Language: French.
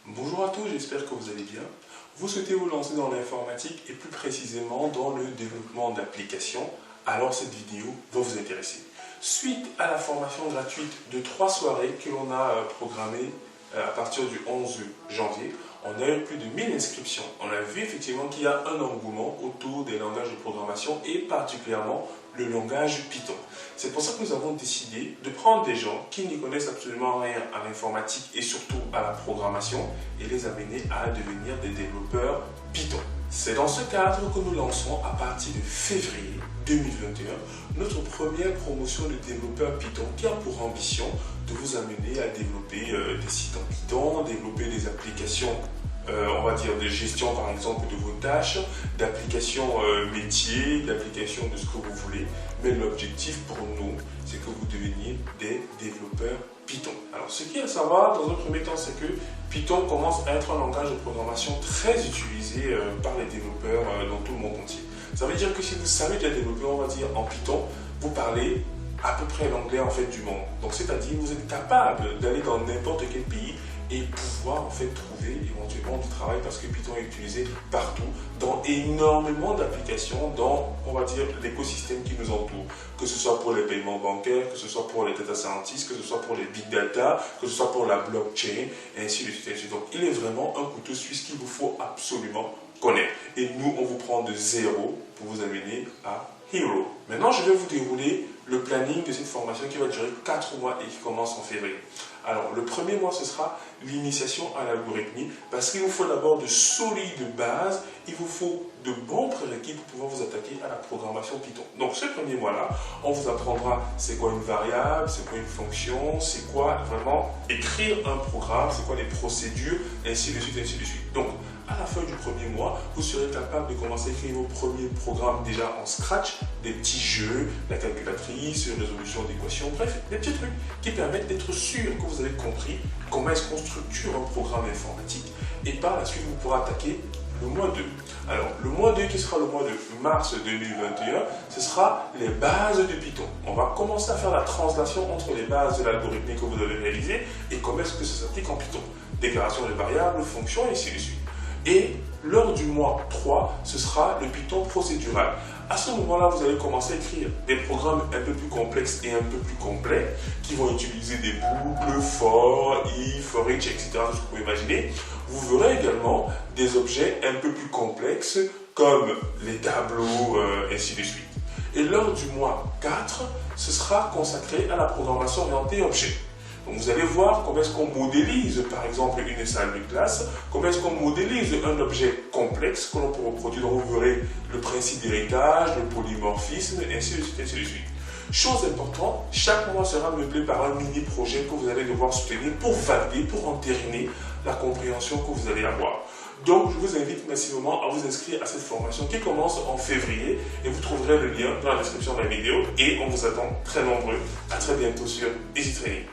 Bonjour à tous, j'espère que vous allez bien. Vous souhaitez vous lancer dans l'informatique et plus précisément dans le développement d'applications, alors cette vidéo va vous intéresser. Suite à la formation gratuite de 3 soirées que l'on a programmées à partir du 11 janvier, on a eu plus de 1000 inscriptions. On a vu effectivement qu'il y a un engouement autour des langages de programmation et particulièrement le langage Python. C'est pour ça que nous avons décidé de prendre des gens qui n'y connaissent absolument rien à l'informatique et surtout à la programmation et les amener à devenir des développeurs Python. C'est dans ce cadre que nous lançons à partir de février 2021 notre première promotion de développeurs Python qui a pour ambition de vous amener à développer des sites en Python, développer des applications on va dire de gestion par exemple de vos tâches, d'applications métiers, d'applications de ce que vous voulez. Mais l'objectif pour nous, c'est que vous deveniez des développeurs Python. Alors ce qu'il y a à savoir dans un premier temps, c'est que Python commence à être un langage de programmation très utilisé par les développeurs dans tout le monde entier. Ça veut dire que si vous savez déjà développer, on va dire en Python, vous parlez à peu près l'anglais en fait du monde. Donc c'est-à-dire vous êtes capable d'aller dans n'importe quel pays et pouvoir en fait trouver éventuellement du travail parce que Python est utilisé partout dans énormément d'applications dans, on va dire, l'écosystème qui nous entoure. Que ce soit pour les paiements bancaires, que ce soit pour les data scientists, que ce soit pour les big data, que ce soit pour la blockchain, et ainsi de suite, ainsi de suite. Donc il est vraiment un couteau suisse qu'il vous faut absolument connaître. Et nous, on vous prend de zéro pour vous amener à Hero. Maintenant, je vais vous dérouler le planning de cette formation qui va durer 4 mois et qui commence en février. Alors, le premier mois, ce sera l'initiation à l'algorithmie parce qu'il vous faut d'abord de solides bases, il vous faut de bons prérequis pour pouvoir vous attaquer à la programmation Python. Donc, ce premier mois-là, on vous apprendra c'est quoi une variable, c'est quoi une fonction, c'est quoi vraiment écrire un programme, c'est quoi les procédures, ainsi de suite, ainsi de suite. Donc, à la fin du premier mois, vous serez capable de commencer à écrire vos premiers programmes déjà en Scratch, des petits jeux, la calculatrice, résolution d'équations, bref, des petits trucs qui permettent d'être sûr que vous avez compris comment est-ce qu'on structure un programme informatique et par la suite vous pourrez attaquer le mois 2. Alors, le mois 2 qui sera le mois de mars 2021, ce sera les bases de Python. On va commencer à faire la translation entre les bases de l'algorithme que vous avez réalisé et comment est-ce que ça s'applique en Python. Déclaration de variables, fonctions et ainsi de suite. Et lors du mois 3, ce sera le Python procédural. À ce moment-là, vous allez commencer à écrire des programmes un peu plus complexes et un peu plus complets qui vont utiliser des boucles, for, if, for each, etc. Tout ce que vous pouvez imaginer. Vous verrez également des objets un peu plus complexes comme les tableaux, ainsi de suite. Et lors du mois 4, ce sera consacré à la programmation orientée objet. Donc vous allez voir comment est-ce qu'on modélise par exemple une salle de classe, comment est-ce qu'on modélise un objet complexe que l'on peut reproduire. Donc vous verrez le principe d'héritage, le polymorphisme, ainsi de suite, ainsi de suite. Chose importante, chaque mois sera meublé par un mini-projet que vous allez devoir soutenir pour valider, pour entériner la compréhension que vous allez avoir. Donc, je vous invite massivement à vous inscrire à cette formation qui commence en février et vous trouverez le lien dans la description de la vidéo et on vous attend très nombreux. À très bientôt sur EasyTraining.